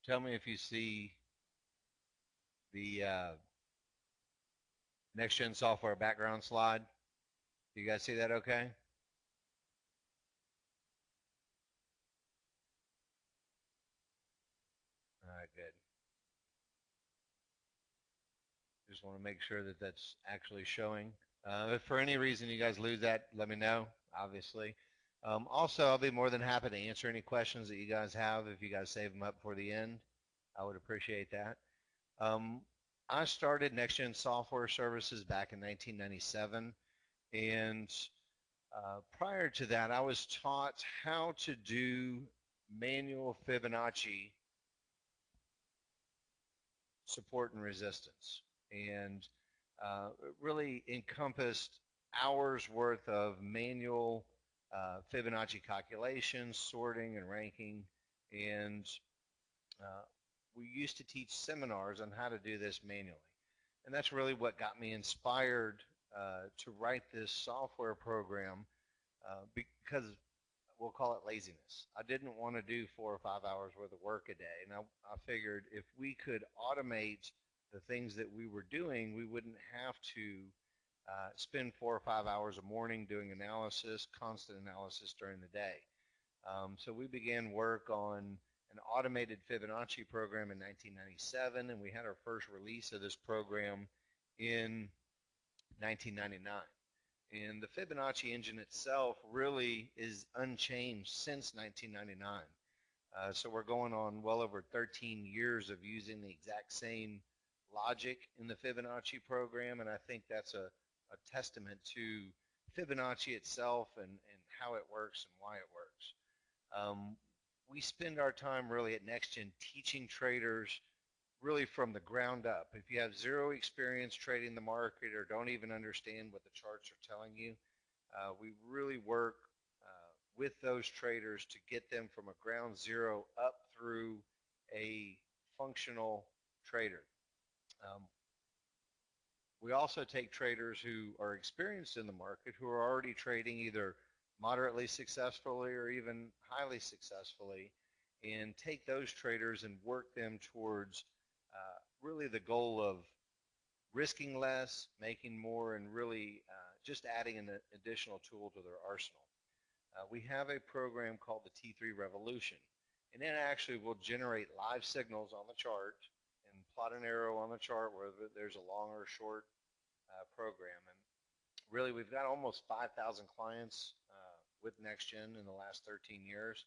Tell me if you see the next-gen software background slide. Do you guys see that okay? All right, good. Just want to make sure that that's actually showing. If for any reason you guys lose that, let me know, obviously. Also, I'll be more than happy to answer any questions that you guys have if you guys save them up for the end. I would appreciate that. I started Next-Gen Software Services back in 1997, and prior to that, I was taught how to do manual Fibonacci support and resistance, and it really encompassed hours worth of manual Fibonacci calculations, sorting and ranking, and we used to teach seminars on how to do this manually. And that's really what got me inspired to write this software program because we'll call it laziness. I didn't want to do 4 or 5 hours worth of work a day, and I figured if we could automate the things that we were doing, we wouldn't have to spend 4 or 5 hours a morning doing analysis, constant analysis during the day. So we began work on an automated Fibonacci program in 1997, and we had our first release of this program in 1999. And the Fibonacci engine itself really is unchanged since 1999. So we're going on well over 13 years of using the exact same logic in the Fibonacci program, and I think that's a testament to Fibonacci itself and how it works and why it works. We spend our time really at NextGen teaching traders really from the ground up. If you have zero experience trading the market or don't even understand what the charts are telling you, we really work with those traders to get them from a ground zero up through a functional trader. We also take traders who are experienced in the market, who are already trading either moderately successfully or even highly successfully, and take those traders and work them towards really the goal of risking less, making more, and really just adding an additional tool to their arsenal. We have a program called the T3 Revolution, and it actually will generate live signals on the chart and plot an arrow on the chart whether there's a long or short program. And really, we've got almost 5,000 clients with NextGen in the last 13 years.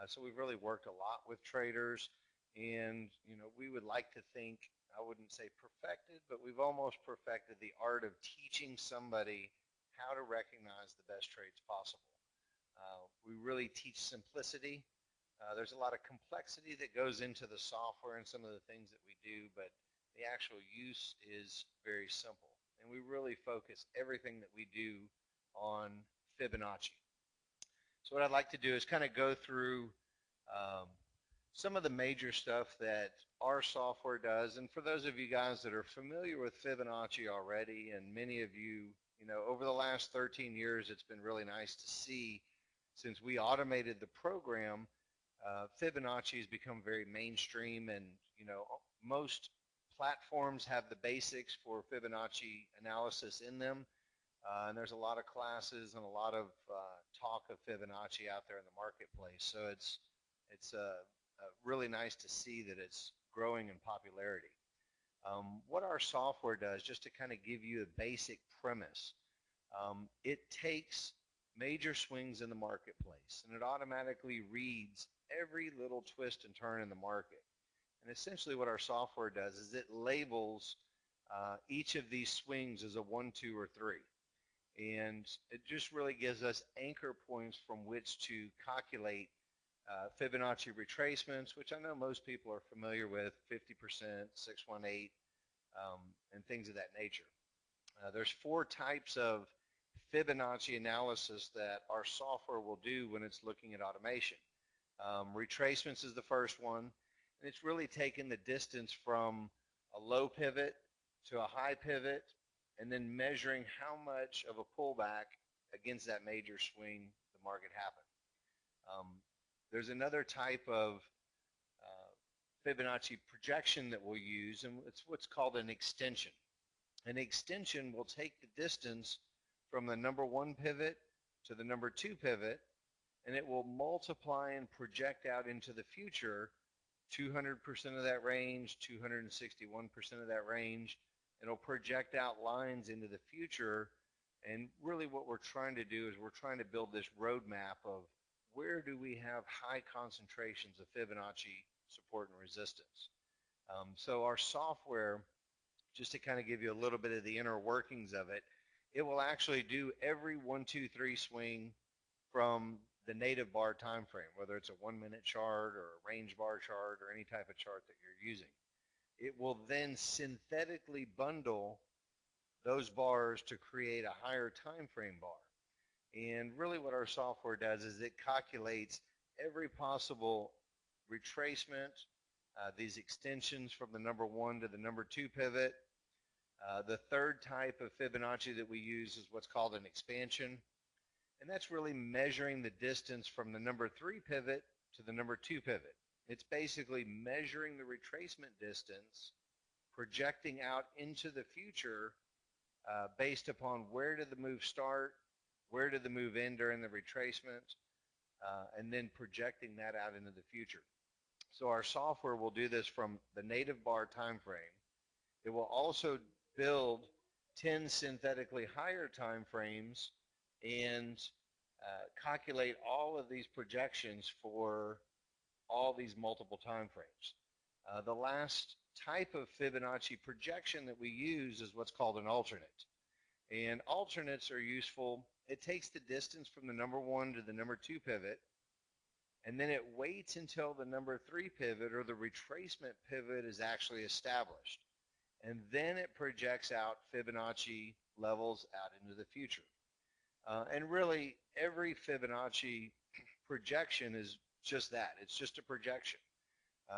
So we've really worked a lot with traders, and we would like to think, I wouldn't say perfected, but we've almost perfected the art of teaching somebody how to recognize the best trades possible. We really teach simplicity. There's a lot of complexity that goes into the software and some of the things that we do, but the actual use is very simple. And we really focus everything that we do on Fibonacci. So what I'd like to do is kind of go through some of the major stuff that our software does. And for those of you guys that are familiar with Fibonacci already, and many of you, over the last 13 years, it's been really nice to see, since we automated the program, Fibonacci has become very mainstream, and most platforms have the basics for Fibonacci analysis in them. And there's a lot of classes and a lot of talk of Fibonacci out there in the marketplace. So it's really nice to see that it's growing in popularity. What our software does, just to kind of give you a basic premise, it takes major swings in the marketplace and it automatically reads every little twist and turn in the market. And essentially what our software does is it labels each of these swings as a 1, 2, or 3. And it just really gives us anchor points from which to calculate Fibonacci retracements, which I know most people are familiar with, 50%, 618, and things of that nature. There's 4 types of Fibonacci analysis that our software will do when it's looking at automation. Retracements is the first one, and it's really taking the distance from a low pivot to a high pivot, and then measuring how much of a pullback against that major swing the market happened. There's another type of Fibonacci projection that we'll use, and it's what's called an extension. An extension will take the distance from the number 1 pivot to the number 2 pivot, and it will multiply and project out into the future 200% of that range, 261% of that range. It'll project out lines into the future, and really what we're trying to do is we're trying to build this roadmap of where do we have high concentrations of Fibonacci support and resistance. So our software, just to kind of give you a little bit of the inner workings of it, it will actually do every 1, 2, 3 swing from the native bar time frame, whether it's a 1-minute chart or a range bar chart or any type of chart that you're using. It will then synthetically bundle those bars to create a higher time frame bar. And really what our software does is it calculates every possible retracement, these extensions from the number 1 to the number 2 pivot. The third type of Fibonacci that we use is what's called an expansion. And that's really measuring the distance from the number 3 pivot to the number 2 pivot. It's basically measuring the retracement distance, projecting out into the future based upon where did the move start, where did the move end during the retracement, and then projecting that out into the future. So our software will do this from the native bar time frame. It will also build 10 synthetically higher time frames and calculate all of these projections for all these multiple time frames. The last type of Fibonacci projection that we use is what's called an alternate. And alternates are useful. It takes the distance from the number 1 to the number 2 pivot, and then it waits until the number 3 pivot or the retracement pivot is actually established. And then it projects out Fibonacci levels out into the future. And really, every Fibonacci projection is just that. It's just a projection.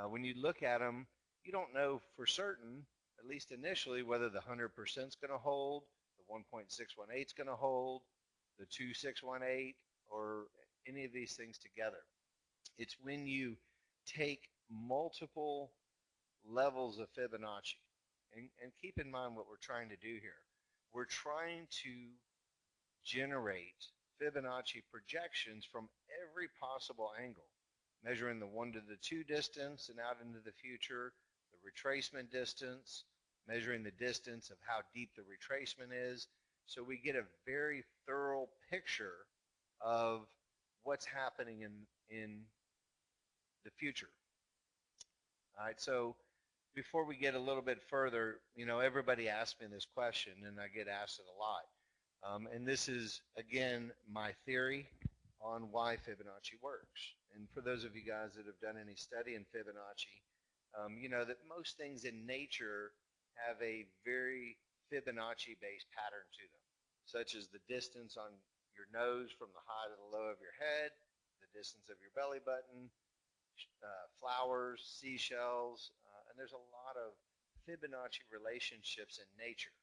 When you look at them, you don't know for certain, at least initially, whether the 100% is going to hold, the 1.618 is going to hold, the 2.618, or any of these things together. It's when you take multiple levels of Fibonacci, and keep in mind what we're trying to do here. We're trying to generate Fibonacci projections from every possible angle, measuring the 1 to the 2 distance and out into the future, the retracement distance, measuring the distance of how deep the retracement is, so we get a very thorough picture of what's happening in the future. All right, so before we get a little bit further, everybody asks me this question, and I get asked it a lot. And this is, again, my theory on why Fibonacci works. And for those of you guys that have done any study in Fibonacci, you know that most things in nature have a very Fibonacci-based pattern to them, such as the distance on your nose from the high to the low of your head, the distance of your belly button, flowers, seashells, and there's a lot of Fibonacci relationships in nature.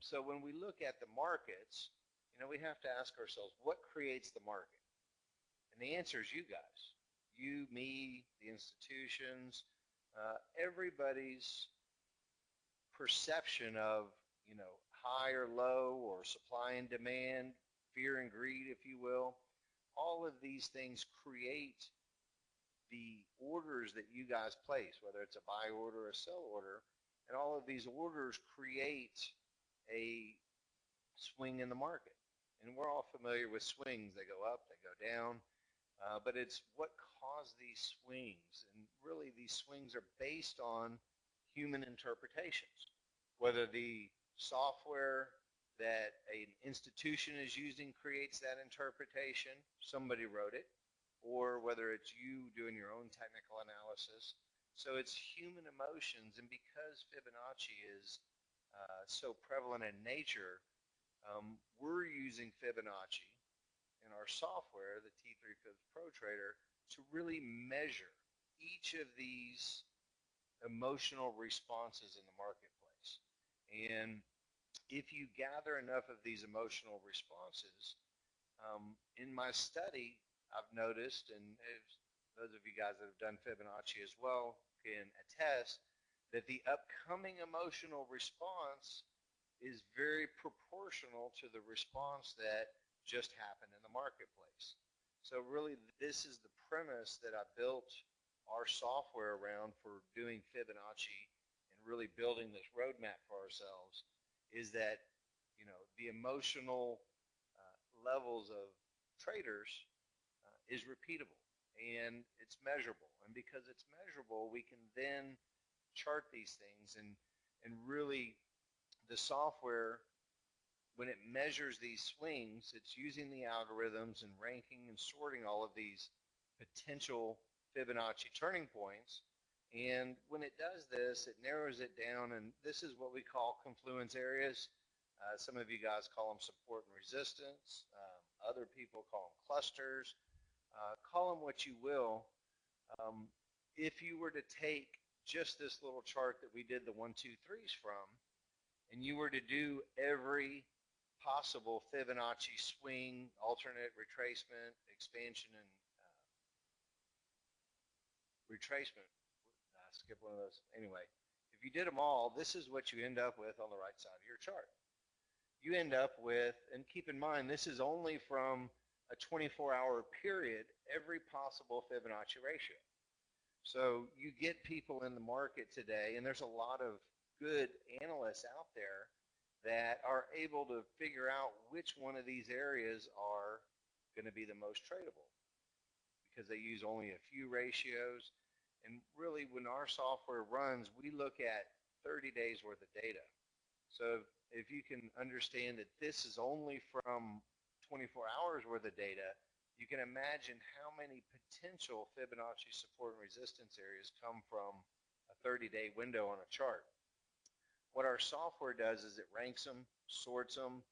So when we look at the markets, we have to ask ourselves, what creates the market? And the answer is you guys. You, me, the institutions, everybody's perception of, high or low, or supply and demand, fear and greed, if you will. All of these things create the orders that you guys place, whether it's a buy order or a sell order, and all of these orders create a swing in the market. And we're all familiar with swings. They go up, they go down, but it's what caused these swings. And really these swings are based on human interpretations, whether the software that an institution is using creates that interpretation, somebody wrote it, or whether it's you doing your own technical analysis. So it's human emotions, and because Fibonacci is so prevalent in nature, we're using Fibonacci in our software, the T3 Fibs Pro Trader, to really measure each of these emotional responses in the marketplace. And if you gather enough of these emotional responses, in my study, I've noticed, and those of you guys that have done Fibonacci as well can attest that the upcoming emotional response is very proportional to the response that just happened in the marketplace. So really, this is the premise that I built our software around for doing Fibonacci and really building this roadmap for ourselves, is that, you know, the emotional levels of traders is repeatable and it's measurable. And because it's measurable, we can then chart these things and really the software, when it measures these swings, it's using the algorithms and ranking and sorting all of these potential Fibonacci turning points. And when it does this, it narrows it down, and this is what we call confluence areas. Some of you guys call them support and resistance. Other people call them clusters. Call them what you will. If you were to take just this little chart that we did the 1, 2, 3s from, and you were to do every possible Fibonacci swing, alternate retracement, expansion, and retracement. I skipped one of those. Anyway, if you did them all, this is what you end up with on the right side of your chart. You end up with, and keep in mind, this is only from a 24-hour period, every possible Fibonacci ratio. So you get people in the market today, and there's a lot of good analysts out there that are able to figure out which one of these areas are going to be the most tradable, because they use only a few ratios. And really, when our software runs, we look at 30 days worth of data. So if you can understand that this is only from 24 hours worth of data, you can imagine how many potential Fibonacci support and resistance areas come from a 30-day window on a chart. What our software does is it ranks them, sorts them,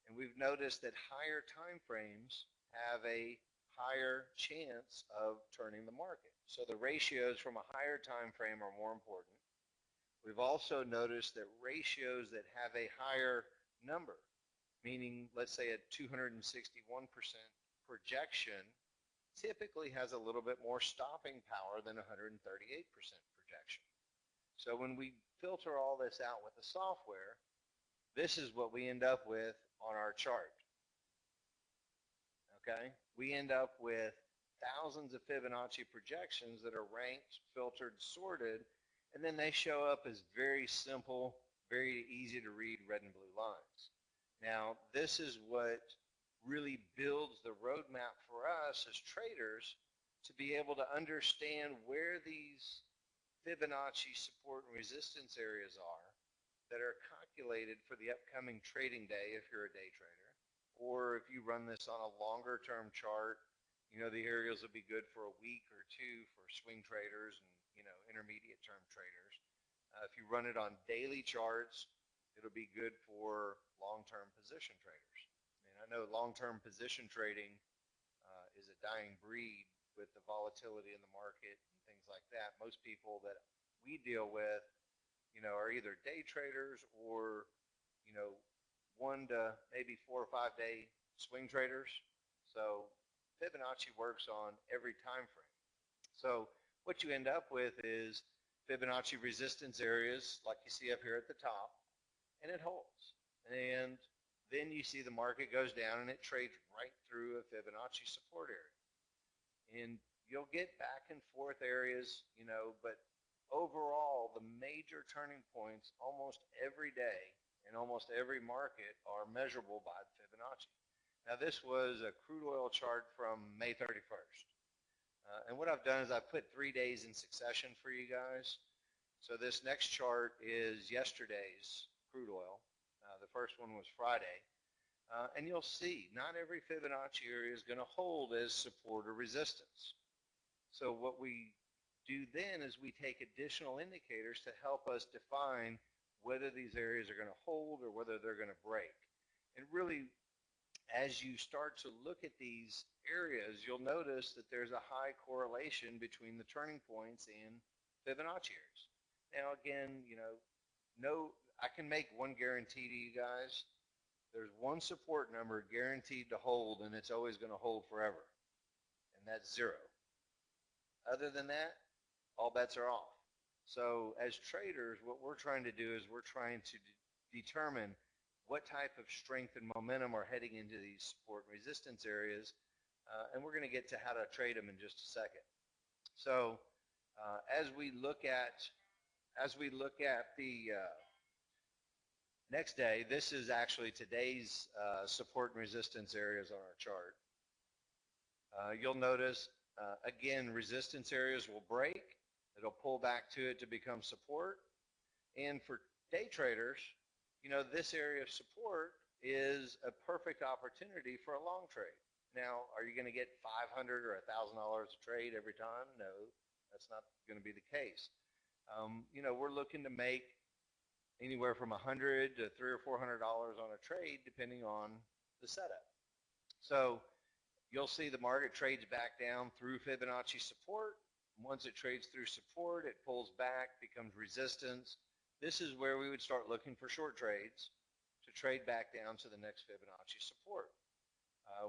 and we've noticed that higher time frames have a higher chance of turning the market. So the ratios from a higher time frame are more important. We've also noticed that ratios that have a higher number, meaning let's say a 261% projection, typically has a little bit more stopping power than 138% projection. So when we filter all this out with the software, this is what we end up with on our chart. Okay? We end up with thousands of Fibonacci projections that are ranked, filtered, sorted, and then they show up as very simple, very easy to read red and blue lines. Now, this is what really builds the roadmap for us as traders to be able to understand where these Fibonacci support and resistance areas are that are calculated for the upcoming trading day if you're a day trader, or if you run this on a longer term chart, you know, the areas will be good for a week or two for swing traders and, you know, intermediate term traders. If you run it on daily charts, it'll be good for long-term position traders. I mean, I know long-term position trading is a dying breed with the volatility in the market and things like that. Most people that we deal with, you know, are either day traders or, you know, 1 to maybe 4 or 5 day swing traders. So Fibonacci works on every time frame. So what you end up with is Fibonacci resistance areas like you see up here at the top, and it holds. And then you see the market goes down and it trades right through a Fibonacci support area. And you'll get back and forth areas, you know, but overall the major turning points almost every day in almost every market are measurable by Fibonacci. Now this was a crude oil chart from May 31st. And what I've done is I've put 3 days in succession for you guys. So this next chart is yesterday's crude oil. The first one was Friday. And you'll see not every Fibonacci area is going to hold as support or resistance. So what we do then is we take additional indicators to help us define whether these areas are going to hold or whether they're going to break. And really, as you start to look at these areas, you'll notice that there's a high correlation between the turning points and Fibonacci areas. Now again, you know, I can make one guarantee to you guys. There's one support number guaranteed to hold, and it's always going to hold forever, and that's 0. Other than that, all bets are off. So as traders, what we're trying to do is we're trying to determine what type of strength and momentum are heading into these support and resistance areas, and we're going to get to how to trade them in just a second. So as we look at the next day, this is actually today's support and resistance areas on our chart. You'll notice, again, resistance areas will break. It'll pull back to it to become support. And for day traders, you know, this area of support is a perfect opportunity for a long trade. Now, are you going to get $500 or $1,000 a trade every time? No, that's not going to be the case. You know, we're looking to make anywhere from $100 to $300 or $400 on a trade, depending on the setup. So you'll see the market trades back down through Fibonacci support. Once it trades through support, it pulls back, becomes resistance. This is where we would start looking for short trades to trade back down to the next Fibonacci support.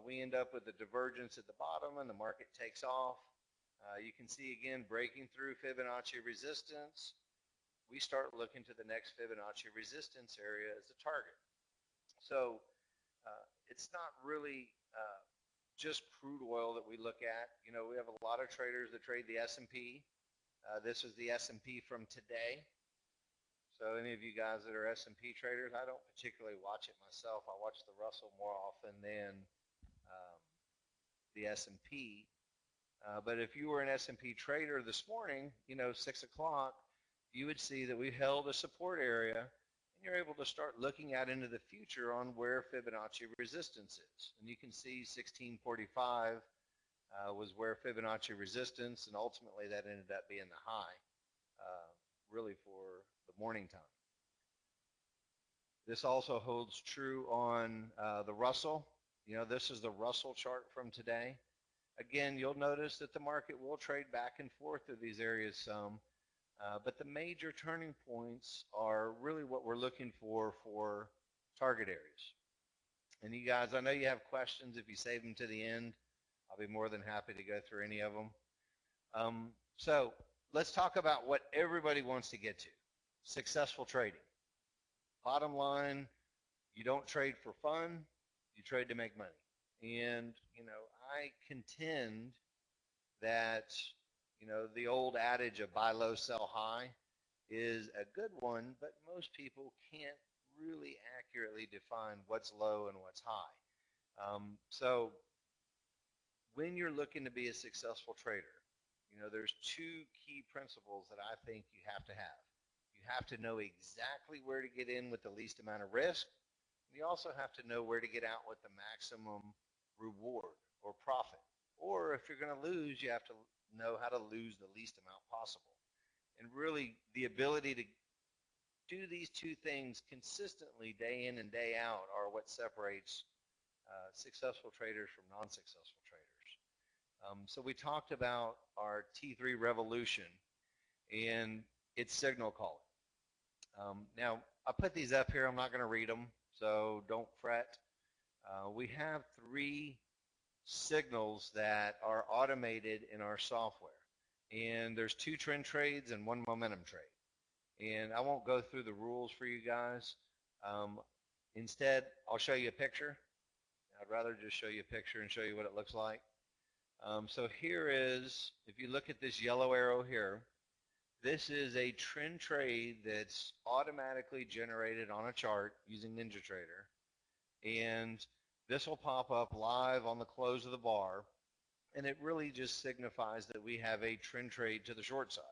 We end up with a divergence at the bottom and the market takes off. You can see again breaking through Fibonacci resistance. We start looking to the next Fibonacci resistance area as the target. So it's not really just crude oil that we look at. You know, we have a lot of traders that trade the S&P. This is the S&P from today. So any of you guys that are S&P traders, I don't particularly watch it myself. I watch the Russell more often than the S&P. But if you were an S&P trader this morning, you know, 6 o'clock, you would see that we held a support area, and you're able to start looking out into the future on where Fibonacci resistance is. And you can see 1645 was where Fibonacci resistance, and ultimately that ended up being the high, really for the morning time. This also holds true on the Russell. You know, this is the Russell chart from today. Again, you'll notice that the market will trade back and forth through these areas some, but the major turning points are really what we're looking for target areas. And you guys, I know you have questions. If you save them to the end, I'll be more than happy to go through any of them. So let's talk about what everybody wants to get to: successful trading. Bottom line, you don't trade for fun, you trade to make money. And, you know, I contend that, you know, the old adage of buy low, sell high is a good one, but most people can't really accurately define what's low and what's high. So when you're looking to be a successful trader, you know, there's two key principles that I think you have to have. You have to know exactly where to get in with the least amount of risk. You also have to know where to get out with the maximum reward or profit. Or if you're going to lose, you have to know how to lose the least amount possible. And really, the ability to do these two things consistently day in and day out are what separates successful traders from non-successful traders. So we talked about our T3 revolution and its signal calling. Now, I put these up here. I'm not going to read them, so don't fret. We have 3 signals that are automated in our software. And there's 2 trend trades and 1 momentum trade. And I won't go through the rules for you guys. Instead, I'll show you a picture. I'd rather just show you a picture and show you what it looks like. So here is, if you look at this yellow arrow here, this is a trend trade that's automatically generated on a chart using NinjaTrader. And this will pop up live on the close of the bar. And it really just signifies that we have a trend trade to the short side.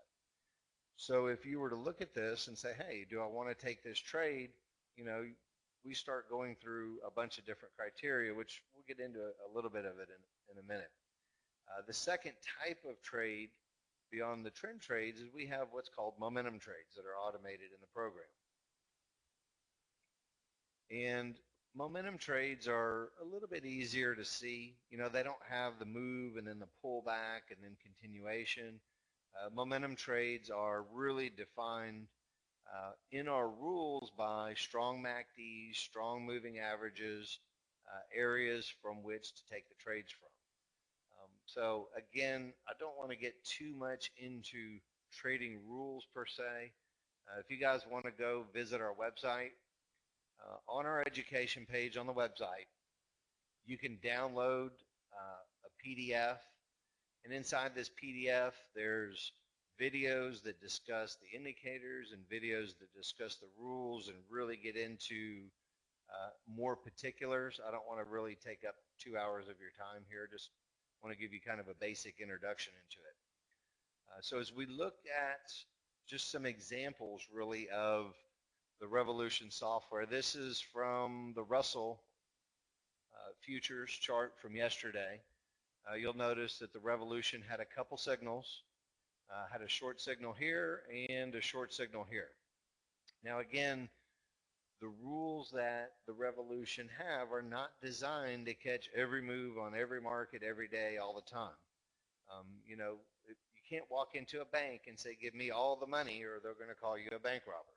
So if you were to look at this and say, hey, do I want to take this trade? You know, we start going through a bunch of different criteria, which we'll get into a little bit of it in a minute. The second type of trade beyond the trend trades is we have what's called momentum trades that are automated in the program. And momentum trades are a little bit easier to see. You know, they don't have the move and then the pullback and then continuation. Momentum trades are really defined in our rules by strong MACDs, strong moving averages, areas from which to take the trades from. So again, I don't want to get too much into trading rules per se. If you guys want to go visit our website, on our education page on the website, you can download a PDF, and inside this PDF, there's videos that discuss the indicators and videos that discuss the rules and really get into more particulars. I don't want to really take up 2 hours of your time here. Just want to give you kind of a basic introduction into it. So as we look at just some examples really of the Revolution software, this is from the Russell futures chart from yesterday. You'll notice that the Revolution had a couple signals, had a short signal here and a short signal here. Now again, the rules that the Revolution have are not designed to catch every move on every market every day all the time. You know, you can't walk into a bank and say, give me all the money, or they're going to call you a bank robber.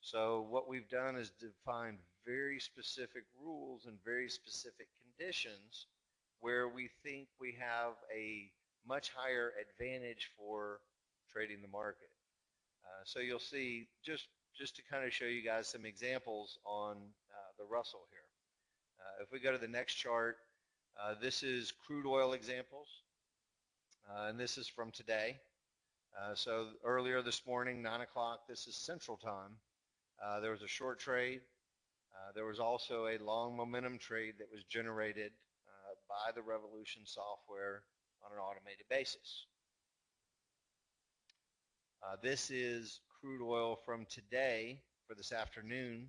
So what we've done is define very specific rules and very specific conditions where we think we have a much higher advantage for trading the market. So you'll see, just to kind of show you guys some examples on the Russell here. If we go to the next chart, this is crude oil examples, and this is from today. So earlier this morning, 9 o'clock, this is Central Time, there was a short trade. There was also a long momentum trade that was generated by the Revolution software on an automated basis. This is crude oil from today for this afternoon.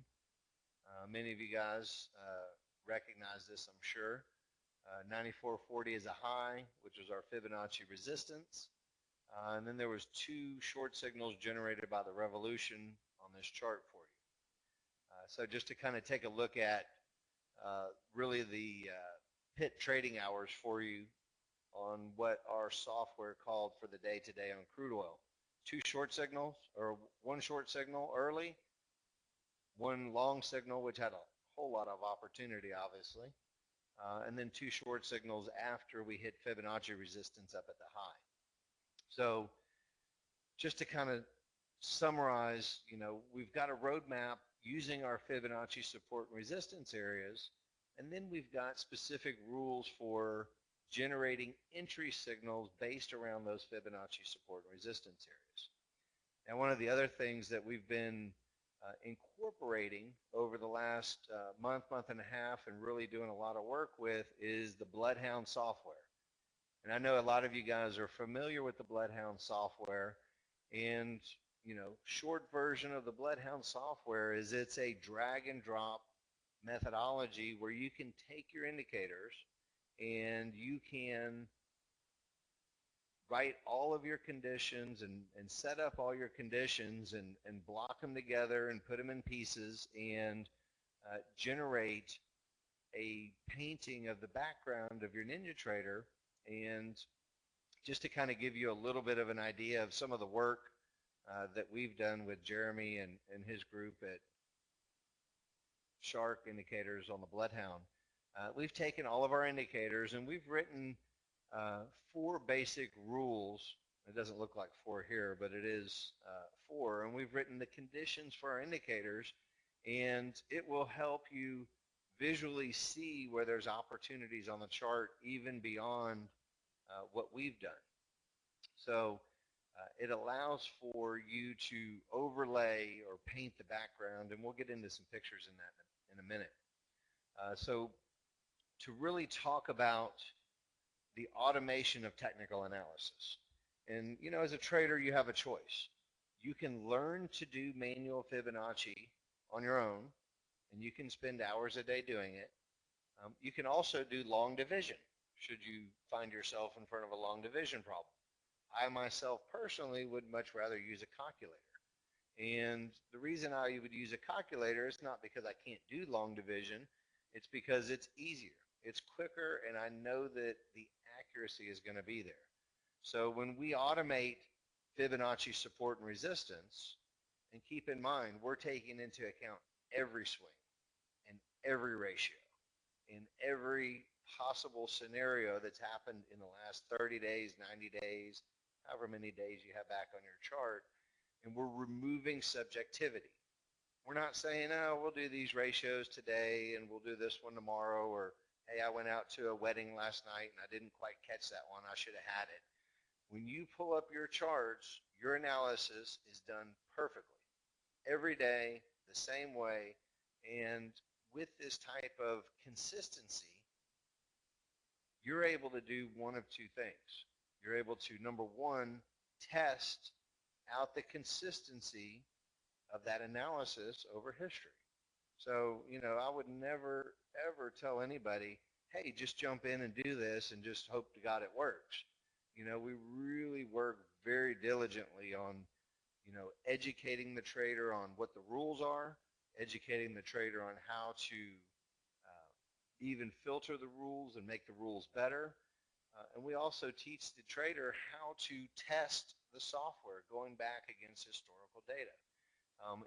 Many of you guys recognize this, I'm sure. 94.40 is a high, which is our Fibonacci resistance. And then there was two short signals generated by the Revolution on this chart for you. So just to kind of take a look at really the pit trading hours for you on what our software called for the day today on crude oil. Two short signals, or one short signal early, one long signal which had a whole lot of opportunity obviously, and then two short signals after we hit Fibonacci resistance up at the high. So just to kind of summarize, you know, we've got a roadmap using our Fibonacci support and resistance areas, and then we've got specific rules for generating entry signals based around those Fibonacci support and resistance areas. Now, one of the other things that we've been incorporating over the last month and a half and really doing a lot of work with is the Bloodhound software. And I know a lot of you guys are familiar with the Bloodhound software, and you know, short version of the Bloodhound software is it's a drag and drop methodology where you can take your indicators and you can write all of your conditions and set up all your conditions and block them together and put them in pieces and generate a painting of the background of your NinjaTrader. And just to kind of give you a little bit of an idea of some of the work that we've done with Jeremy and his group at Shark Indicators on the Bloodhound, we've taken all of our indicators and we've written 4 basic rules. It doesn't look like 4 here, but it is 4, and we've written the conditions for our indicators, and it will help you visually see where there's opportunities on the chart even beyond what we've done. So it allows for you to overlay or paint the background, and we'll get into some pictures in that in a minute. So to really talk about the automation of technical analysis. And you know, as a trader, you have a choice. You can learn to do manual Fibonacci on your own, and you can spend hours a day doing it. You can also do long division, should you find yourself in front of a long division problem. I myself personally would much rather use a calculator. And the reason I would use a calculator is not because I can't do long division, it's because it's easier, it's quicker, and I know that the accuracy is going to be there. So when we automate Fibonacci support and resistance, and keep in mind, we're taking into account every swing and every ratio and every possible scenario that's happened in the last 30 days, 90 days, however many days you have back on your chart, and we're removing subjectivity. We're not saying, oh, we'll do these ratios today and we'll do this one tomorrow, or hey, I went out to a wedding last night and I didn't quite catch that one. I should have had it. When you pull up your charts, your analysis is done perfectly. Every day, the same way, and with this type of consistency, you're able to do one of two things. You're able to, number one, test out the consistency of that analysis over history. So, I would never, ever tell anybody, hey, just jump in and do this and just hope to God it works. We really work very diligently on, educating the trader on what the rules are, educating the trader on how to even filter the rules and make the rules better. And we also teach the trader how to test the software going back against historical data.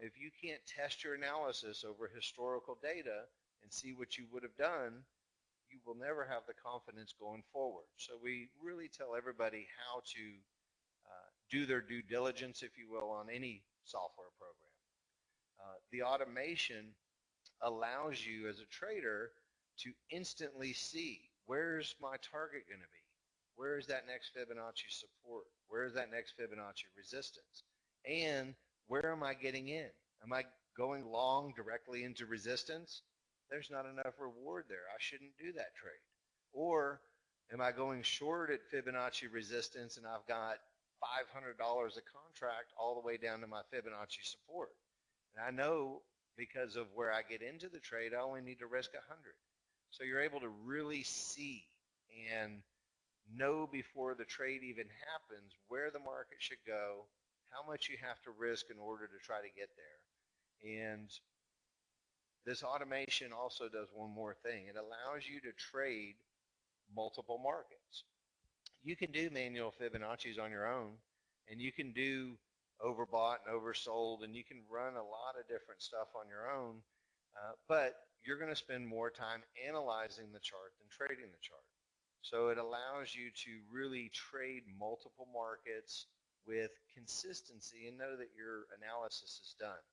If you can't test your analysis over historical data and see what you would have done, you will never have the confidence going forward. So we really tell everybody how to do their due diligence, if you will, on any software program. The automation allows you as a trader to instantly see, where's my target going to be? Where is that next Fibonacci support? Where is that next Fibonacci resistance? And where am I getting in? Am I going long directly into resistance? There's not enough reward there. I shouldn't do that trade. Or am I going short at Fibonacci resistance and I've got $500 a contract all the way down to my Fibonacci support? And I know because of where I get into the trade, I only need to risk 100. So you're able to really see and know before the trade even happens where the market should go, how much you have to risk in order to try to get there. And this automation also does one more thing. It allows you to trade multiple markets. You can do manual Fibonacci's on your own, and you can do overbought and oversold, and you can run a lot of different stuff on your own, but you're going to spend more time analyzing the chart than trading the chart. So it allows you to really trade multiple markets with consistency and know that your analysis is done.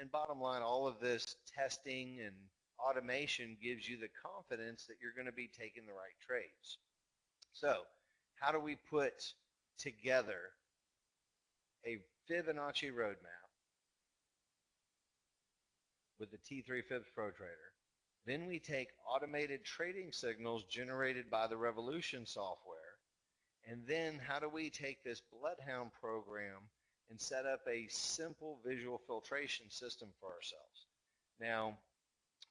And bottom line, all of this testing and automation gives you the confidence that you're going to be taking the right trades. So how do we put together a Fibonacci roadmap with the T3 Fibs Pro Trader? Then we take automated trading signals generated by the Revolution software. And then how do we take this Bloodhound program and set up a simple visual filtration system for ourselves? Now,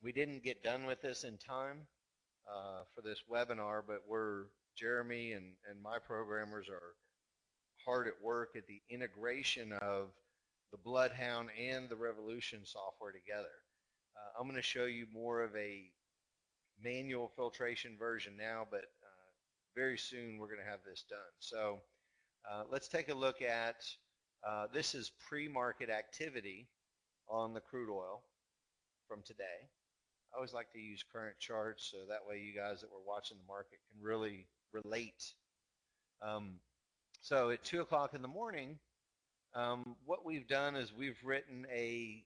we didn't get done with this in time for this webinar, but Jeremy and my programmers are hard at work at the integration of the Bloodhound and the Revolution software together. I'm going to show you more of a manual filtration version now, but very soon we're going to have this done. So let's take a look at, this is pre-market activity on the crude oil from today. I always like to use current charts so that way you guys that were watching the market can really relate. So at 2 o'clock in the morning, what we've done is we've written a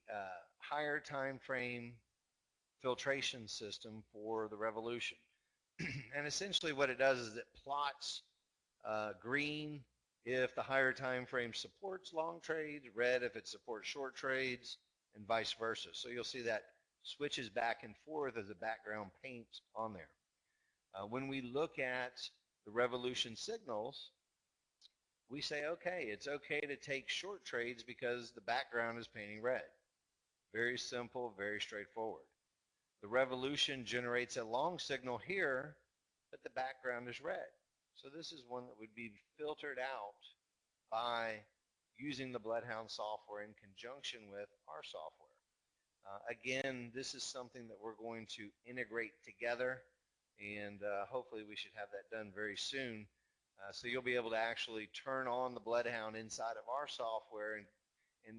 higher time frame filtration system for the Revolution. And essentially what it does is it plots green if the higher time frame supports long trades, red if it supports short trades, and vice versa. So you'll see that switches back and forth as a background paint on there. When we look at the Revolution signals, we say, okay, it's okay to take short trades because the background is painting red. Very simple, very straightforward. The Revolution generates a long signal here, but the background is red. So this is one that would be filtered out by using the Bloodhound software in conjunction with our software. Again, this is something that we're going to integrate together, and hopefully we should have that done very soon. So you'll be able to actually turn on the Bloodhound inside of our software and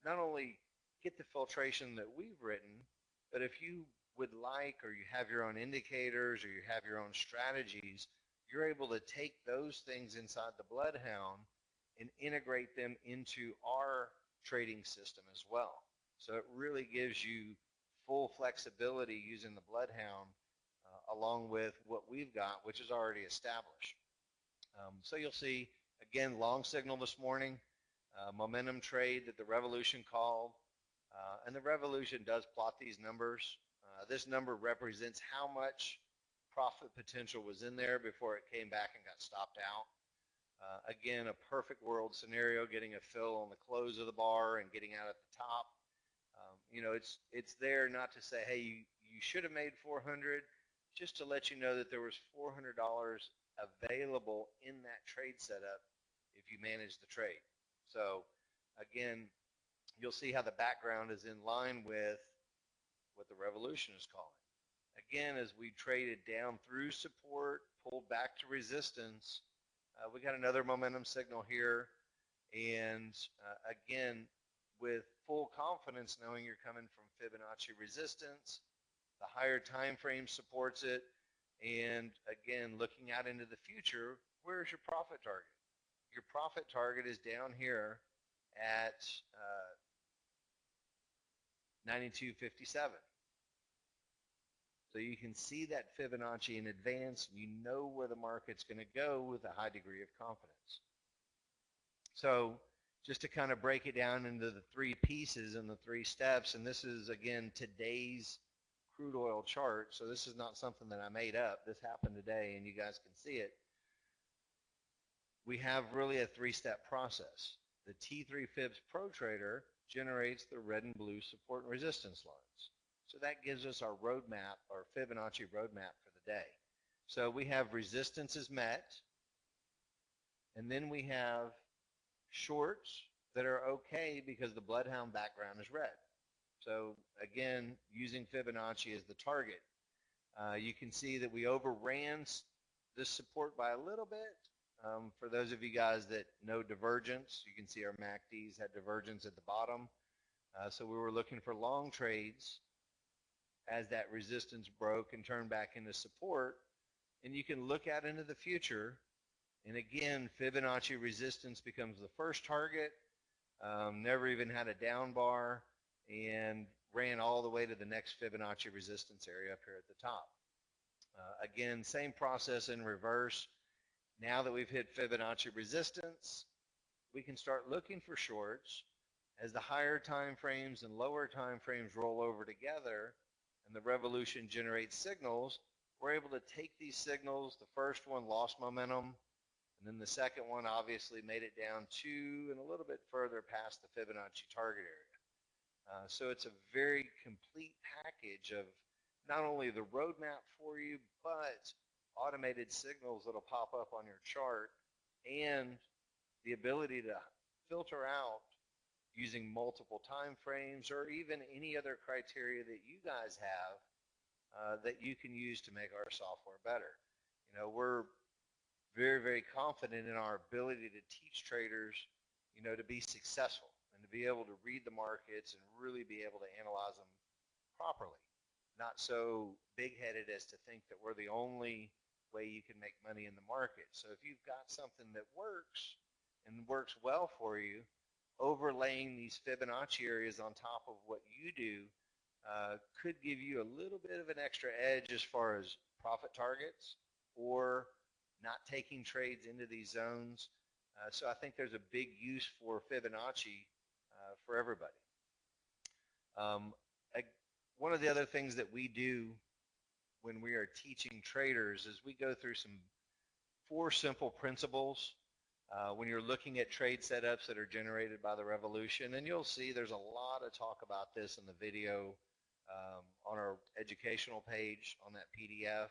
not only get the filtration that we've written, but if you would like, or you have your own indicators, or you have your own strategies, you're able to take those things inside the Bloodhound and integrate them into our trading system as well. So it really gives you full flexibility using the Bloodhound along with what we've got, which is already established. So you'll see, again, long signal this morning, momentum trade that the Revolution called. And the Revolution does plot these numbers. This number represents how much profit potential was in there before it came back and got stopped out. Again, a perfect world scenario, getting a fill on the close of the bar and getting out at the top. You know, it's there not to say, hey, you should have made 400, just to let you know that there was $400 available in that trade setup if you manage the trade. So again, you'll see how the background is in line with what the Revolution is calling. Again, as we traded down through support, pulled back to resistance, we got another momentum signal here. And again, with full confidence, knowing you're coming from Fibonacci resistance, the higher time frame supports it. And again, looking out into the future, where's your profit target? Your profit target is down here at 92.57. So you can see that Fibonacci in advance, and you know where the market's going to go with a high degree of confidence. So just to kind of break it down into the three pieces and the three steps, and this is, again, today's crude oil chart, so this is not something that I made up. This happened today, and you guys can see it. We have really a three-step process. The T3 Fibs Pro Trader generates the red and blue support and resistance lines. So that gives us our roadmap, our Fibonacci roadmap for the day. So we have resistance is met, and then we have shorts that are okay because the Bloodhound background is red. So again, using Fibonacci as the target, you can see that we overran this support by a little bit. For those of you guys that know divergence, you can see our MACDs had divergence at the bottom. So we were looking for long trades as that resistance broke and turned back into support. And you can look out into the future. And again, Fibonacci resistance becomes the first target. Never even had a down bar, and ran all the way to the next Fibonacci resistance area up here at the top. Again, same process in reverse. Now that we've hit Fibonacci resistance, we can start looking for shorts. As the higher time frames and lower time frames roll over together and the Revolution generates signals, we're able to take these signals. The first one lost momentum, and then the second one obviously made it down to and a little bit further past the Fibonacci target area. So it's a very complete package of not only the roadmap for you, but automated signals that'll pop up on your chart, and the ability to filter out using multiple time frames or even any other criteria that you guys have that you can use to make our software better. You know, we're very, very confident in our ability to teach traders, you know, to be successful and to be able to read the markets and really be able to analyze them properly. Not so big-headed as to think that we're the only way you can make money in the market. So if you've got something that works and works well for you, overlaying these Fibonacci areas on top of what you do could give you a little bit of an extra edge as far as profit targets or not taking trades into these zones. So I think there's a big use for Fibonacci for everybody. One of the other things that we do when we are teaching traders is we go through some 4 simple principles when you're looking at trade setups that are generated by the Revolution. And you'll see there's a lot of talk about this in the video on our educational page on that PDF.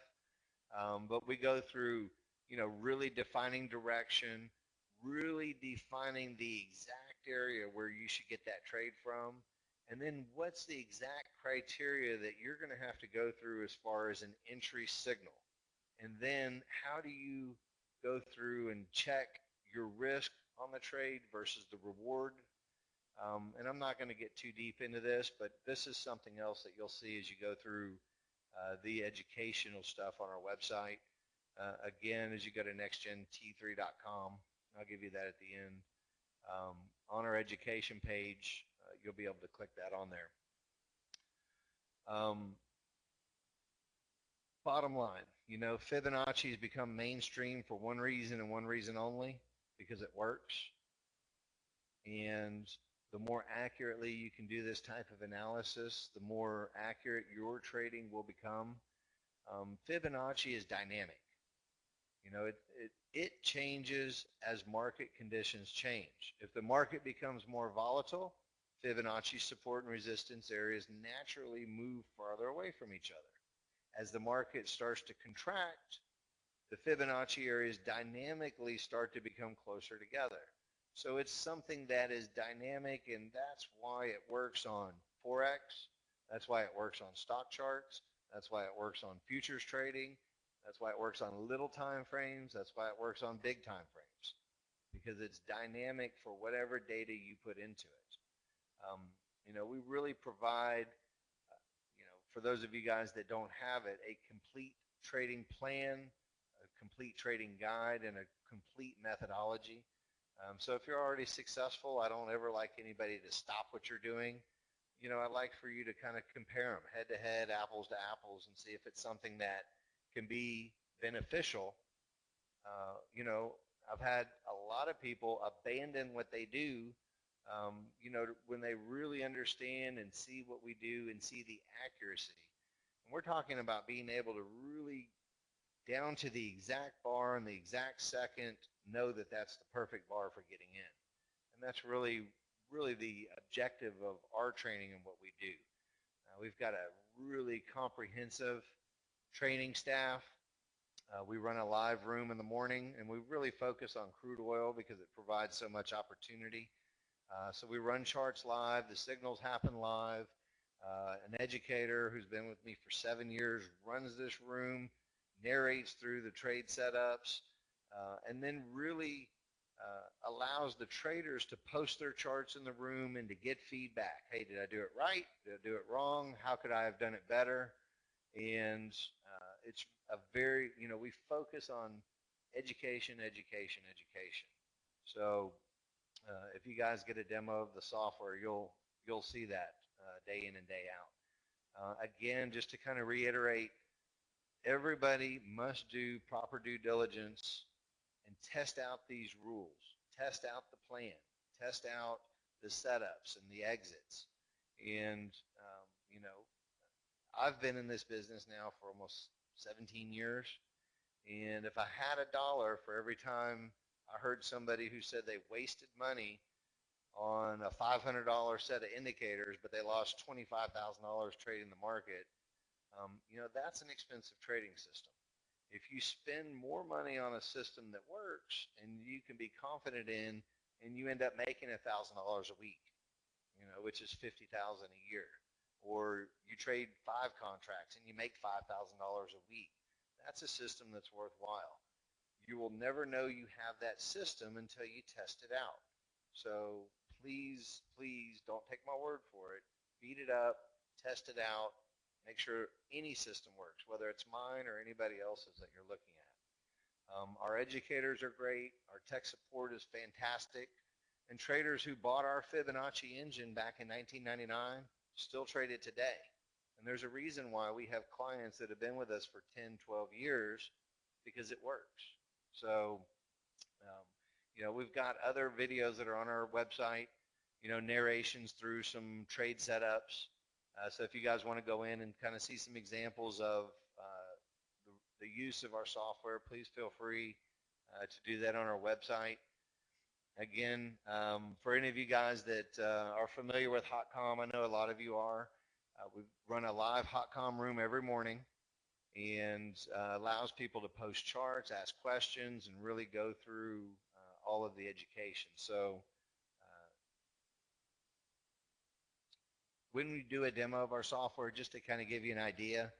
But we go through, you know, really defining direction, really defining the exact area where you should get that trade from, and then what's the exact criteria that you're going to have to go through as far as an entry signal. And then how do you go through and check your risk on the trade versus the reward. And I'm not going to get too deep into this, but this is something else that you'll see as you go through the educational stuff on our website. Again, as you go to nextgent3.com, I'll give you that at the end. On our education page, you'll be able to click that on there. Bottom line, Fibonacci has become mainstream for one reason and one reason only, because it works. And the more accurately you can do this type of analysis, the more accurate your trading will become. Fibonacci is dynamic. It changes as market conditions change. If the market becomes more volatile, Fibonacci support and resistance areas naturally move farther away from each other. As the market starts to contract, the Fibonacci areas dynamically start to become closer together. So it's something that is dynamic, and that's why it works on Forex. That's why it works on stock charts. That's why it works on futures trading. That's why it works on little time frames. That's why it works on big time frames, because it's dynamic for whatever data you put into it. We really provide, for those of you guys that don't have it, a complete trading plan, a complete trading guide, and a complete methodology. So if you're already successful, I don't ever like anybody to stop what you're doing. I'd like for you to kind of compare them head to head, apples to apples, and see if it's something that can be beneficial. I've had a lot of people abandon what they do, when they really understand and see what we do and see the accuracy. And we're talking about being able to really, down to the exact bar and the exact second, know that that's the perfect bar for getting in. And that's really the objective of our training and what we do. We've got a really comprehensive training staff. We run a live room in the morning, and we really focus on crude oil because it provides so much opportunity. So we run charts live, the signals happen live. An educator who's been with me for 7 years runs this room, narrates through the trade setups, and then really allows the traders to post their charts in the room and to get feedback. Hey, did I do it right? Did I do it wrong? How could I have done it better? And it's a very, we focus on education, education, education. So if you guys get a demo of the software, you'll see that day in and day out. Again, just to kind of reiterate, everybody must do proper due diligence and test out these rules, test out the plan, test out the setups and the exits. And I've been in this business now for almost 17 years, and if I had $1 for every time I heard somebody who said they wasted money on a $500 set of indicators, but they lost $25,000 trading the market, that's an expensive trading system. If you spend more money on a system that works and you can be confident in, and you end up making $1,000 a week, which is $50,000 a year, or you trade 5 contracts and you make $5,000 a week, that's a system that's worthwhile. You will never know you have that system until you test it out. So please, please don't take my word for it. Beat it up, test it out, make sure any system works, whether it's mine or anybody else's that you're looking at. Our educators are great. Our tech support is fantastic. And traders who bought our Fibonacci engine back in 1999 still trade it today. And there's a reason why we have clients that have been with us for 10, 12 years, because it works. So, we've got other videos that are on our website, narrations through some trade setups. So if you guys want to go in and kind of see some examples of the use of our software, please feel free to do that on our website. Again, for any of you guys that are familiar with HotCom, I know a lot of you are. We run a live HotCom room every morning, and allows people to post charts, ask questions, and really go through all of the education. So when we do a demo of our software, just to kind of give you an idea,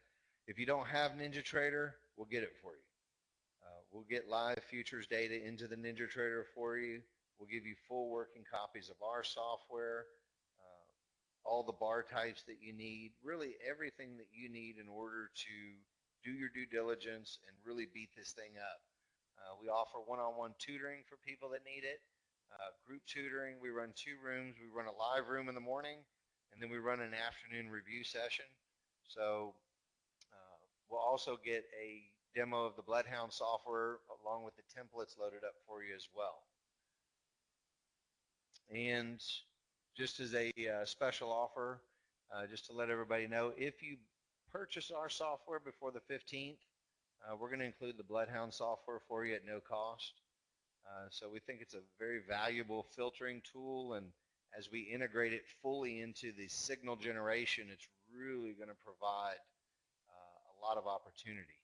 if you don't have NinjaTrader, we'll get it for you. We'll get live futures data into the NinjaTrader for you. We'll give you full working copies of our software. all the bar types that you need, really everything that you need in order to do your due diligence and really beat this thing up. We offer one-on-one tutoring for people that need it, group tutoring. We run 2 rooms. We run a live room in the morning, and then we run an afternoon review session. So we'll also get a demo of the Bloodhound software along with the templates loaded up for you as well. And just as a special offer, just to let everybody know, if you purchase our software before the 15th, we're going to include the Bloodhound software for you at no cost. So we think it's a very valuable filtering tool, and as we integrate it fully into the signal generation, it's really going to provide a lot of opportunity.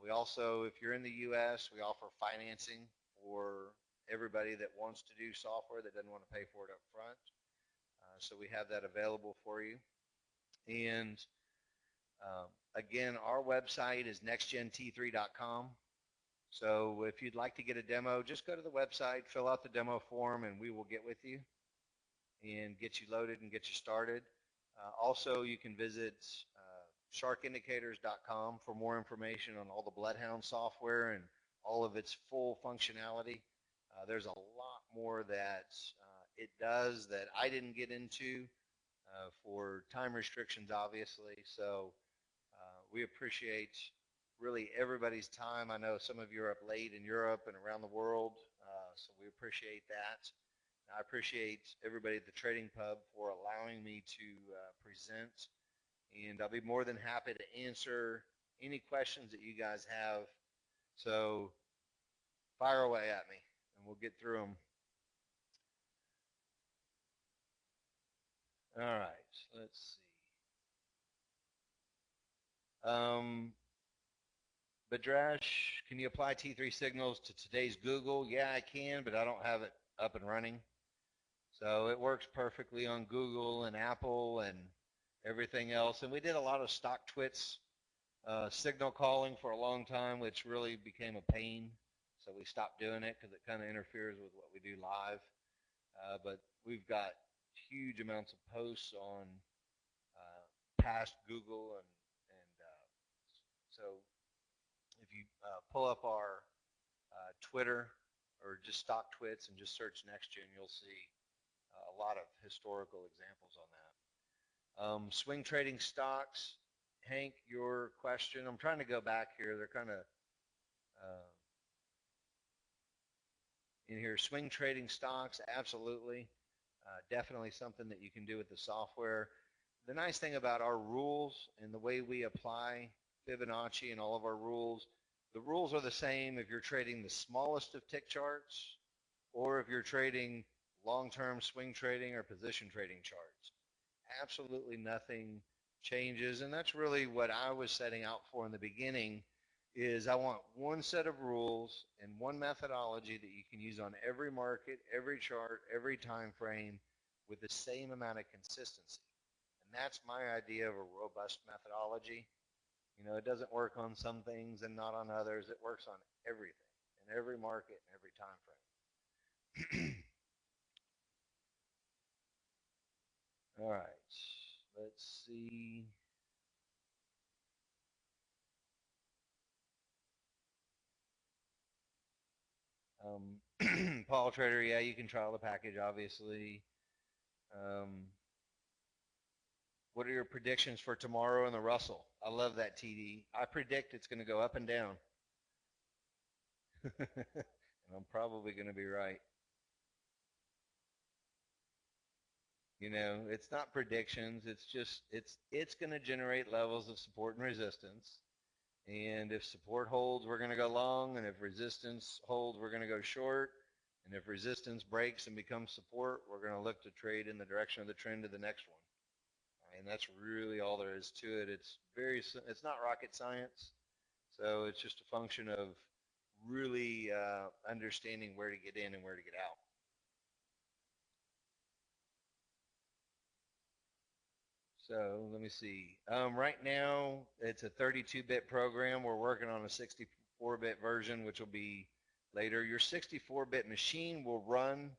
We also, if you're in the U.S., we offer financing for everybody that wants to do software that doesn't want to pay for it up front. So we have that available for you. And again, our website is nextgent3.com. So if you'd like to get a demo, just go to the website, fill out the demo form, and we will get with you and get you loaded and get you started. Also, you can visit sharkindicators.com for more information on all the Bloodhound software and all of its full functionality. There's a lot more that it does that I didn't get into for time restrictions, obviously. So we appreciate really everybody's time. I know some of you are up late in Europe and around the world, so we appreciate that. I appreciate everybody at the TradingPub for allowing me to present, and I'll be more than happy to answer any questions that you guys have. So fire away at me, and we'll get through them. All right, let's see. Badrash, can you apply T3 signals to today's Google? Yeah, I can, but I don't have it up and running. So it works perfectly on Google and Apple and everything else. And we did a lot of stock twits signal calling for a long time, which really became a pain. So we stopped doing it because it kind of interferes with what we do live. But we've got huge amounts of posts on past Google, and so if you pull up our Twitter or just stock twits and just search NextGen, you'll see a lot of historical examples on that. Swing trading stocks, Hank, your question. I'm trying to go back here. They're kind of in here. Swing trading stocks, absolutely. Definitely something that you can do with the software. The nice thing about our rules and the way we apply Fibonacci and all of our rules, the rules are the same if you're trading the smallest of tick charts or if you're trading long-term swing trading or position trading charts. Absolutely nothing changes, and that's really what I was setting out for in the beginning, is I want one set of rules and one methodology that you can use on every market, every chart, every time frame with the same amount of consistency. And that's my idea of a robust methodology. You know, it doesn't work on some things and not on others. It works on everything, in every market, and every time frame. All right, let's see. Paul Trader, yeah, you can trial the package, obviously. What are your predictions for tomorrow in the Russell? I love that, TD. I predict it's going to go up and down. And I'm probably going to be right. You know, it's not predictions. It's just, it's going to generate levels of support and resistance. And if support holds, we're going to go long. And if resistance holds, we're going to go short. And if resistance breaks and becomes support, we're going to look to trade in the direction of the trend to the next one. And that's really all there is to it. It's not rocket science. So it's just a function of really understanding where to get in and where to get out. So let me see. Right now, it's a 32-bit program. We're working on a 64-bit version, which will be later. Your 64-bit machine will run,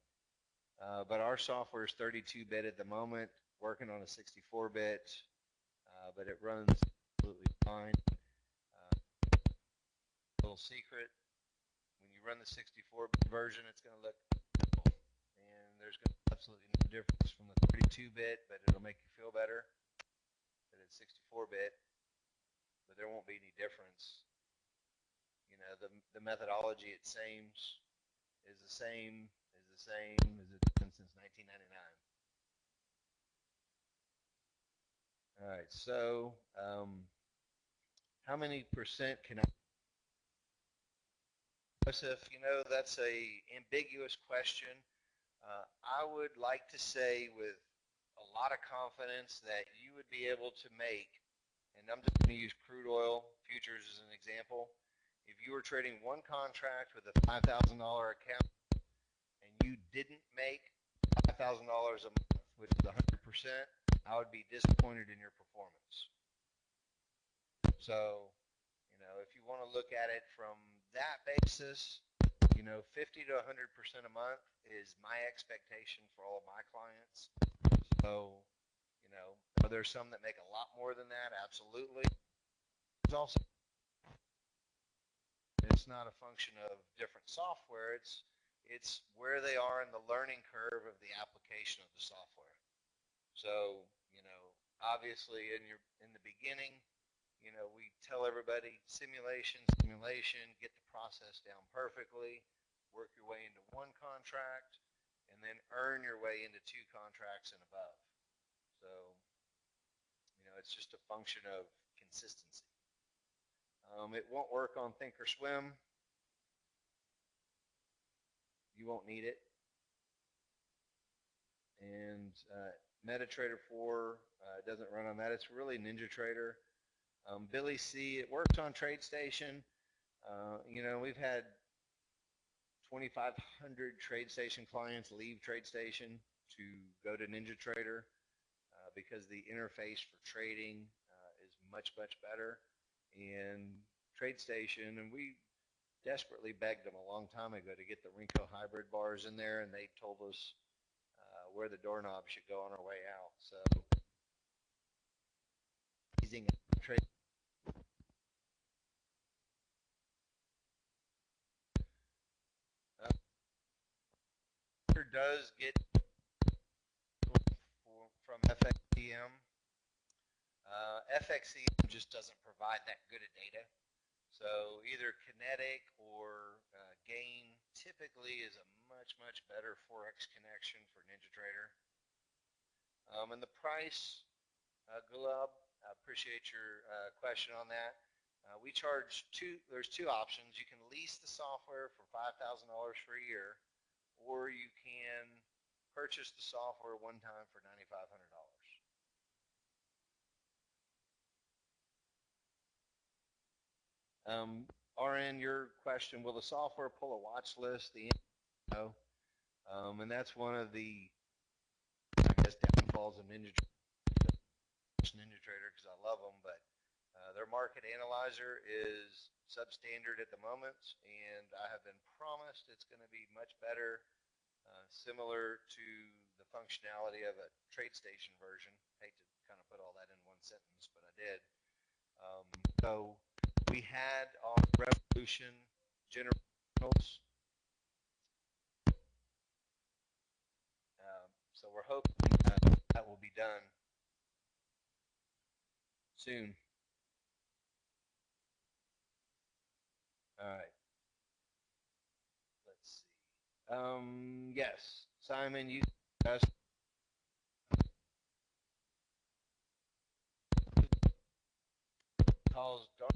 but our software is 32-bit at the moment. working on a 64-bit, but it runs absolutely fine. Little secret, when you run the 64-bit version, it's going to look beautiful, and there's going to be absolutely no difference from the 32-bit, but it'll make you feel better that it's 64-bit, but there won't be any difference. You know, the methodology it seems is the same as it's been since 1999. All right, so how many percent can I? Joseph, you know, that's a ambiguous question. I would like to say with a lot of confidence that you would be able to make, and I'm just going to use crude oil futures as an example. If you were trading one contract with a $5,000 account and you didn't make $5,000 a month, which is 100%, I would be disappointed in your performance. So, you know, if you want to look at it from that basis, you know, 50 to 100% a month is my expectation for all of my clients. So, you know, are there some that make a lot more than that? Absolutely. There's also, it's not a function of different software. It's where they are in the learning curve of the application of the software. So, you know, obviously in the beginning, you know, we tell everybody simulation, get the process down perfectly, work your way into one contract, and then earn your way into 2 contracts and above. So, you know, it's just a function of consistency. It won't work on Thinkorswim. You won't need it. And MetaTrader 4 doesn't run on that. It's really NinjaTrader. Billy C, it works on TradeStation. You know, we've had 2,500 TradeStation clients leave TradeStation to go to NinjaTrader because the interface for trading is much, much better. And TradeStation, and we desperately begged them a long time ago to get the Renko hybrid bars in there, and they told us where the doorknob should go on our way out. So using trade. Does get from FXEM. FXEM just doesn't provide that good of data. So either Kinetic or Gain typically is a much, much better Forex connection for NinjaTrader. And the price, Gulab, I appreciate your question on that. We charge there's 2 options. You can lease the software for $5,000 for a year, or you can purchase the software one time for $9,500. RN, your question, will the software pull a watch list? The answer is no. And that's one of the, I guess, downfalls of NinjaTrader because I love them, but their market analyzer is substandard at the moment, and I have been promised it's going to be much better, similar to the functionality of a TradeStation version. Hate to kind of put all that in one sentence, but I did. So we had our Revolution generals. So we're hoping that will be done soon. All right. Let's see. Yes, Simon, you calls darn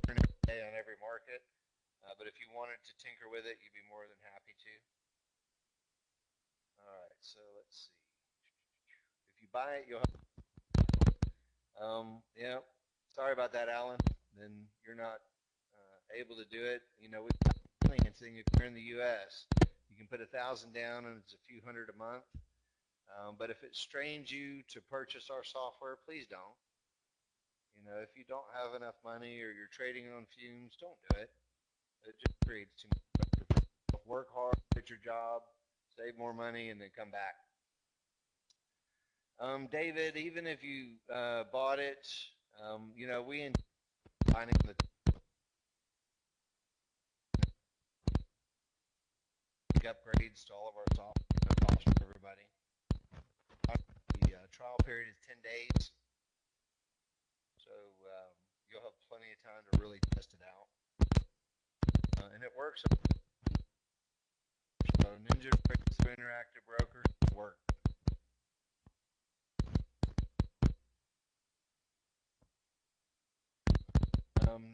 every day on every market, but if you wanted to tinker with it, you'd be more than happy to. All right, so let's see. If you buy it, you'll have. Yeah. Sorry about that, Alan. Then you're not able to do it. You know, with financing, if you're in the U.S., you can put 1,000 down, and it's a few hundred a month. But if it strains you to purchase our software, please don't. You know, if you don't have enough money or you're trading on fumes, don't do it. It just creates too much pressure. Work hard, get your job, save more money, and then come back. David, even if you bought it, you know, we in finding the upgrades to all of our software cost for everybody. The trial period is 10 days, so you'll have plenty of time to really test it out. And it works. So Ninja trades through Interactive Brokers work.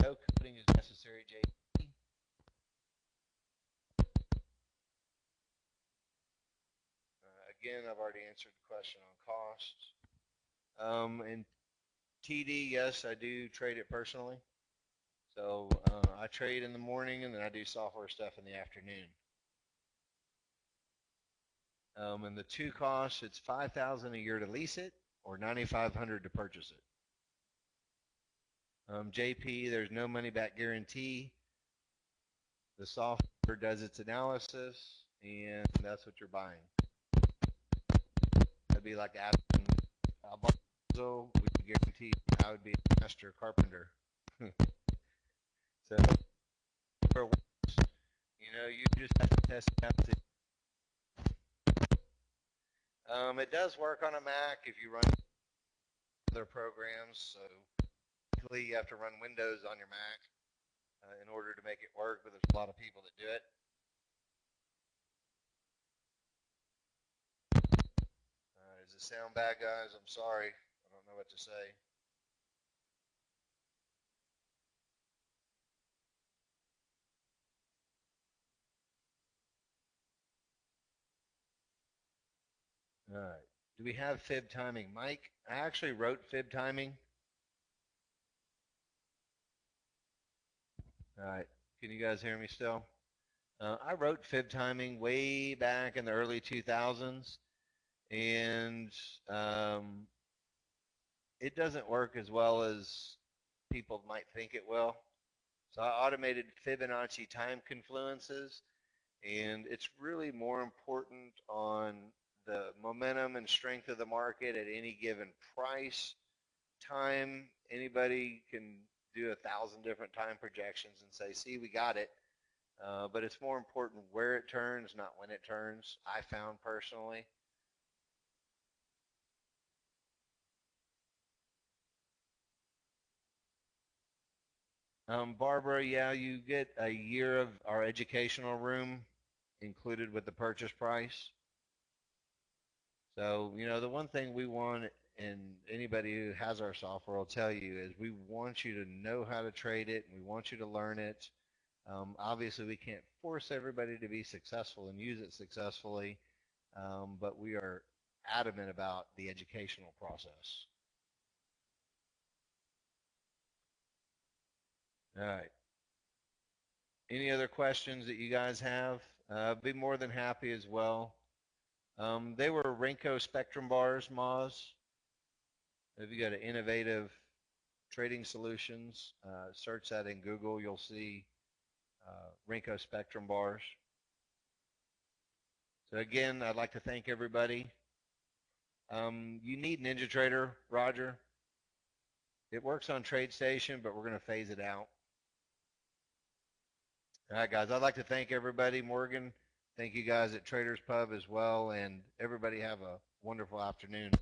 No coding is necessary, JP. Again, I've already answered the question on costs. And TD, yes, I do trade it personally. So I trade in the morning, and then I do software stuff in the afternoon. And the two costs, it's $5,000 a year to lease it, or $9,500 to purchase it. JP, there's no money back guarantee. The software does its analysis, and that's what you're buying. That'd be like asking, so we can guarantee I would be a master carpenter. So, you know, you just have to test it out. It does work on a Mac if you run other programs. So, typically you have to run Windows on your Mac in order to make it work, but there's a lot of people that do it. Does it sound bad, guys? I'm sorry. I don't know what to say. All right. Do we have fib timing? Mike, I actually wrote fib timing. All right. Can you guys hear me still? I wrote fib timing way back in the early 2000s, and it doesn't work as well as people might think it will. So I automated Fibonacci time confluences, and it's really more important on the momentum and strength of the market at any given price, time. Anybody can do 1,000 different time projections and say, see, we got it. But it's more important where it turns, not when it turns, I found personally. Barbara, yeah, you get a year of our educational room included with the purchase price. So, you know, the one thing we want, and anybody who has our software will tell you, is we want you to know how to trade it, and we want you to learn it. Obviously, we can't force everybody to be successful and use it successfully, but we are adamant about the educational process. All right. Any other questions that you guys have? I'd be more than happy as well. They were Renko Spectrum bars, Moz. If you go to Innovative Trading Solutions, search that in Google, you'll see Renko Spectrum bars. So again, I'd like to thank everybody. You need NinjaTrader, Roger. It works on TradeStation, but we're going to phase it out. All right, guys, I'd like to thank everybody. Morgan, thank you guys at Traders Pub as well, and everybody have a wonderful afternoon.